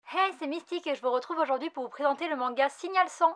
Hey, c'est Mystique et je vous retrouve aujourd'hui pour vous présenter le manga Signal 100.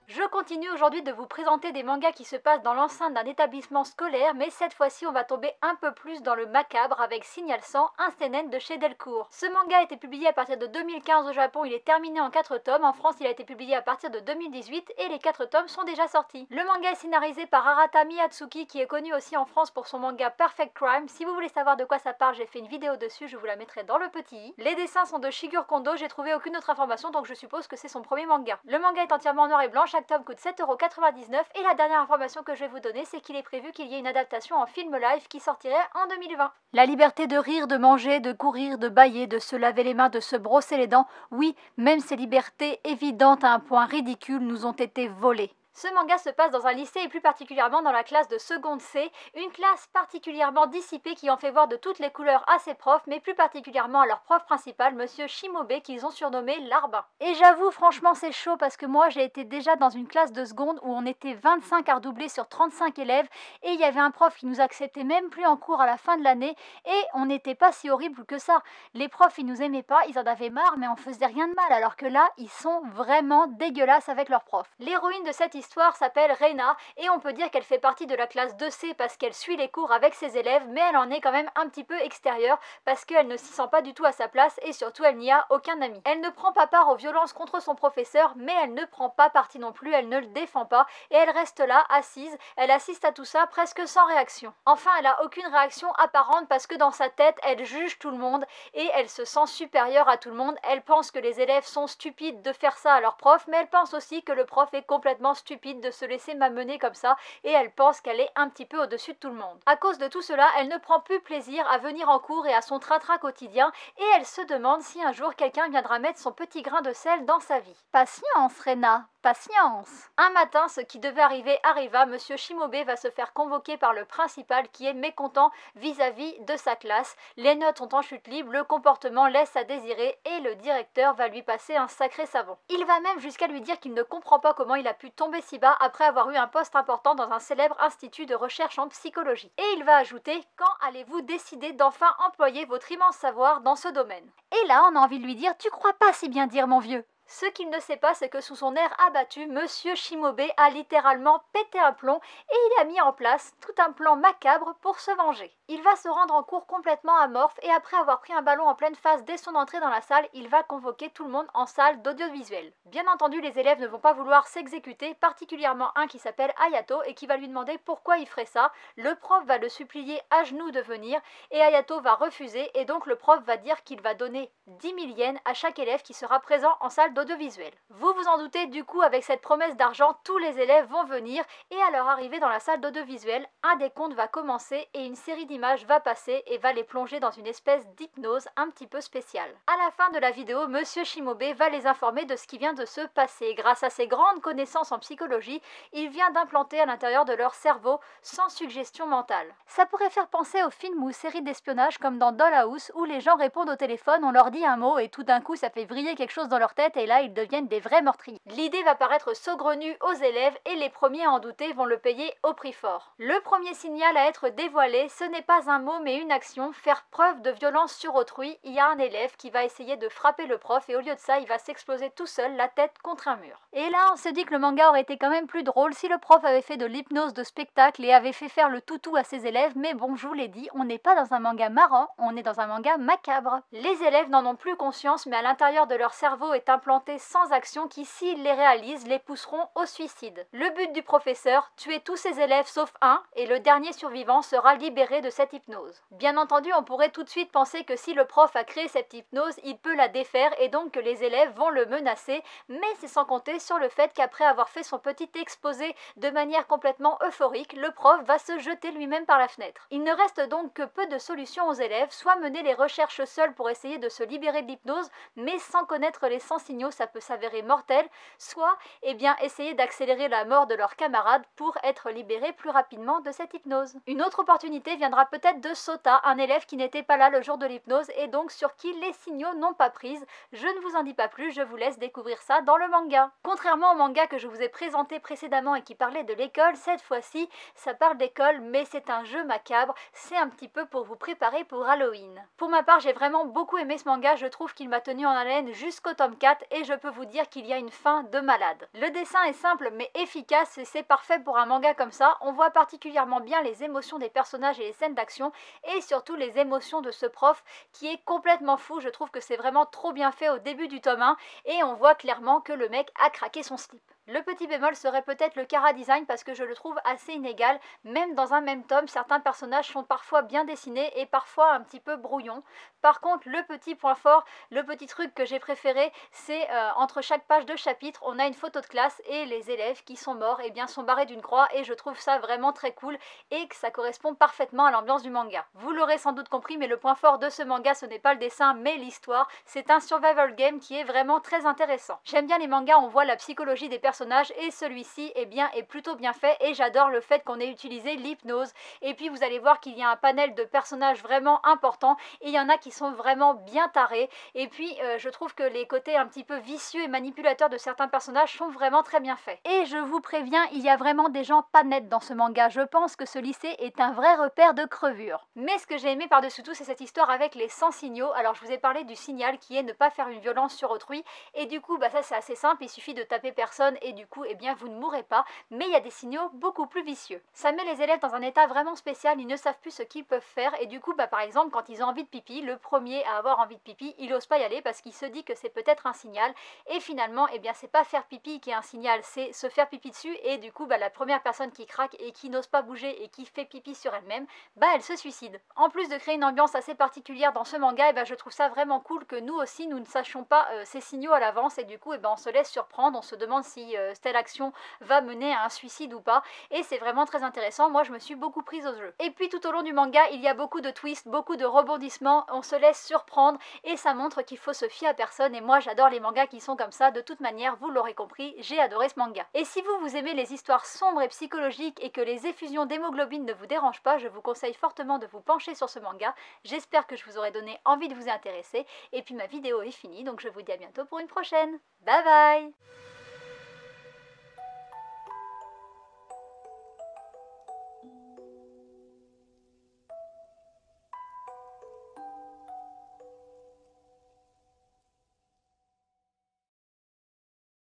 Je continue aujourd'hui de vous présenter des mangas qui se passent dans l'enceinte d'un établissement scolaire, mais cette fois-ci on va tomber un peu plus dans le macabre avec Signal 100, un seinen de chez Delcourt. Ce manga a été publié à partir de 2015 au Japon, il est terminé en 4 tomes, en France il a été publié à partir de 2018 et les 4 tomes sont déjà sortis. Le manga est scénarisé par Arata Miyatsuki qui est connu aussi en France pour son manga Perfect Crime. Si vous voulez savoir de quoi ça parle, j'ai fait une vidéo dessus, je vous la mettrai dans le petit i. Les dessins sont de Shigeru Kondo, j'ai trouvé aucune autre information donc je suppose que c'est son premier manga. Le manga est entièrement en noir et blanc, chaque tome coûte 7,99 € et la dernière information que je vais vous donner, c'est qu'il est prévu qu'il y ait une adaptation en film live qui sortirait en 2020. La liberté de rire, de manger, de courir, de bâiller, de se laver les mains, de se brosser les dents, oui, même ces libertés évidentes à un point ridicule nous ont été volées. Ce manga se passe dans un lycée et plus particulièrement dans la classe de seconde C, une classe particulièrement dissipée qui en fait voir de toutes les couleurs à ses profs, mais plus particulièrement à leur prof principal, monsieur Shimobe, qu'ils ont surnommé l'Arbin. Et j'avoue, franchement, c'est chaud parce que moi, j'ai été déjà dans une classe de seconde où on était 25 à redoubler sur 35 élèves et il y avait un prof qui nous acceptait même plus en cours à la fin de l'année et on n'était pas si horrible que ça. Les profs, ils nous aimaient pas, ils en avaient marre, mais on faisait rien de mal, alors que là, ils sont vraiment dégueulasses avec leurs profs. L'héroïne de cette histoire s'appelle Reina et on peut dire qu'elle fait partie de la classe 2C parce qu'elle suit les cours avec ses élèves, mais elle en est quand même un petit peu extérieure parce qu'elle ne s'y sent pas du tout à sa place et surtout elle n'y a aucun ami. Elle ne prend pas part aux violences contre son professeur, mais elle ne prend pas parti non plus, elle ne le défend pas et elle reste là assise, elle assiste à tout ça presque sans réaction. Enfin, elle a aucune réaction apparente parce que dans sa tête elle juge tout le monde et elle se sent supérieure à tout le monde. Elle pense que les élèves sont stupides de faire ça à leur prof, mais elle pense aussi que le prof est complètement stupide de se laisser malmener comme ça et elle pense qu'elle est un petit peu au-dessus de tout le monde. À cause de tout cela, elle ne prend plus plaisir à venir en cours et à son train-train quotidien et elle se demande si un jour quelqu'un viendra mettre son petit grain de sel dans sa vie. Patience, Reina, patience. Un matin, ce qui devait arriver arriva, monsieur Shimobe va se faire convoquer par le principal qui est mécontent vis-à-vis de sa classe. Les notes sont en chute libre, le comportement laisse à désirer et le directeur va lui passer un sacré savon. Il va même jusqu'à lui dire qu'il ne comprend pas comment il a pu tomber si bas après avoir eu un poste important dans un célèbre institut de recherche en psychologie. Et il va ajouter: quand allez-vous décider d'enfin employer votre immense savoir dans ce domaine? Et là, on a envie de lui dire: tu crois pas si bien dire, mon vieux. Ce qu'il ne sait pas, c'est que sous son air abattu, monsieur Shimobe a littéralement pété un plomb et il a mis en place tout un plan macabre pour se venger. Il va se rendre en cours complètement amorphe et après avoir pris un ballon en pleine face dès son entrée dans la salle, il va convoquer tout le monde en salle d'audiovisuel. Bien entendu, les élèves ne vont pas vouloir s'exécuter, particulièrement un qui s'appelle Ayato et qui va lui demander pourquoi il ferait ça. Le prof va le supplier à genoux de venir et Ayato va refuser et donc le prof va dire qu'il va donner 10 000 yens à chaque élève qui sera présent en salle d'audiovisuel. Vous vous en doutez, du coup, avec cette promesse d'argent, tous les élèves vont venir et à leur arrivée dans la salle d'audiovisuel, un décompte va commencer et une série d'images va passer et va les plonger dans une espèce d'hypnose un petit peu spéciale. À la fin de la vidéo, monsieur Shimobe va les informer de ce qui vient de se passer. Grâce à ses grandes connaissances en psychologie, il vient d'implanter à l'intérieur de leur cerveau sans suggestion mentale. Ça pourrait faire penser aux films ou séries d'espionnage comme dans Dollhouse où les gens répondent au téléphone, on leur dit un mot et tout d'un coup ça fait vriller quelque chose dans leur tête et là ils deviennent des vrais meurtriers. L'idée va paraître saugrenue aux élèves et les premiers à en douter vont le payer au prix fort. Le premier signal à être dévoilé, ce n'est pas un mot mais une action, faire preuve de violence sur autrui. Il y a un élève qui va essayer de frapper le prof et au lieu de ça il va s'exploser tout seul la tête contre un mur. Et là on se dit que le manga aurait été quand même plus drôle si le prof avait fait de l'hypnose de spectacle et avait fait faire le toutou à ses élèves, mais bon, je vous l'ai dit, on n'est pas dans un manga marrant, on est dans un manga macabre. Les élèves n'en ont plus conscience mais à l'intérieur de leur cerveau est implanté sans action qui, s'ils les réalisent, les pousseront au suicide. Le but du professeur, tuer tous ses élèves sauf un, et le dernier survivant sera libéré de cette hypnose. Bien entendu, on pourrait tout de suite penser que si le prof a créé cette hypnose, il peut la défaire et donc que les élèves vont le menacer, mais c'est sans compter sur le fait qu'après avoir fait son petit exposé de manière complètement euphorique, le prof va se jeter lui-même par la fenêtre. Il ne reste donc que peu de solutions aux élèves, soit mener les recherches seuls pour essayer de se libérer de l'hypnose, mais sans connaître les 100 signaux, ça peut s'avérer mortel, soit essayer d'accélérer la mort de leurs camarades pour être libérés plus rapidement de cette hypnose. Une autre opportunité viendra parlera peut-être de Sota, un élève qui n'était pas là le jour de l'hypnose et donc sur qui les signaux n'ont pas prise. Je ne vous en dis pas plus, je vous laisse découvrir ça dans le manga. Contrairement au manga que je vous ai présenté précédemment et qui parlait de l'école, cette fois-ci, ça parle d'école, mais c'est un jeu macabre, c'est un petit peu pour vous préparer pour Halloween. Pour ma part, j'ai vraiment beaucoup aimé ce manga, je trouve qu'il m'a tenu en haleine jusqu'au tome 4 et je peux vous dire qu'il y a une fin de malade. Le dessin est simple mais efficace et c'est parfait pour un manga comme ça, on voit particulièrement bien les émotions des personnages et les scènes d'action et surtout les émotions de ce prof qui est complètement fou, je trouve que c'est vraiment trop bien fait au début du tome 1 et on voit clairement que le mec a craqué son slip. Le petit bémol serait peut-être le chara-design parce que je le trouve assez inégal, même dans un même tome, certains personnages sont parfois bien dessinés et parfois un petit peu brouillons. Par contre, le petit point fort, le petit truc que j'ai préféré, c'est entre chaque page de chapitre, on a une photo de classe et les élèves qui sont morts sont barrés d'une croix et je trouve ça vraiment très cool et que ça correspond parfaitement à l'ambiance du manga. Vous l'aurez sans doute compris, mais le point fort de ce manga, ce n'est pas le dessin mais l'histoire. C'est un survival game qui est vraiment très intéressant. J'aime bien les mangas, on voit la psychologie des personnages et celui-ci est plutôt bien fait et j'adore le fait qu'on ait utilisé l'hypnose. Et puis vous allez voir qu'il y a un panel de personnages vraiment importants et il y en a qui sont vraiment bien tarés. Et puis je trouve que les côtés un petit peu vicieux et manipulateurs de certains personnages sont vraiment très bien faits. Et je vous préviens, il y a vraiment des gens pas nets dans ce manga. Je pense que ce lycée est un vrai repère de crevure. Mais ce que j'ai aimé par-dessus tout, c'est cette histoire avec les 100 signaux. Alors je vous ai parlé du signal qui est ne pas faire une violence sur autrui. Et du coup, ça c'est assez simple, il suffit de taper personne et du coup, vous ne mourrez pas. Mais il y a des signaux beaucoup plus vicieux. Ça met les élèves dans un état vraiment spécial, ils ne savent plus ce qu'ils peuvent faire. Et du coup, par exemple, quand ils ont envie de pipi, le premier à avoir envie de pipi, il n'ose pas y aller parce qu'il se dit que c'est peut-être un signal. Et finalement, c'est pas faire pipi qui est un signal, c'est se faire pipi dessus. Et du coup, la première personne qui craque et qui n'ose pas bouger et qui fait pipi sur elle-même, elle se suicide. En plus de créer une ambiance assez particulière dans ce manga, je trouve ça vraiment cool que nous aussi, nous ne sachions pas ces signaux à l'avance. Et du coup, on se laisse surprendre, on se demande si telle action va mener à un suicide ou pas. Et c'est vraiment très intéressant, moi je me suis beaucoup prise au jeu. Et puis tout au long du manga, il y a beaucoup de twists, beaucoup de rebondissements, on se laisse surprendre et ça montre qu'il faut se fier à personne. Et moi j'adore les mangas qui sont comme ça, de toute manière, vous l'aurez compris, j'ai adoré ce manga. Et si vous aimez les histoires sombres et psychologiques et que les effusions d'hémoglobine ne vous dérangent pas, je vous conseille fortement de vous pencher sur ce manga. J'espère que je vous aurai donné envie de vous y intéresser. Et puis ma vidéo est finie, donc je vous dis à bientôt pour une prochaine. Bye bye.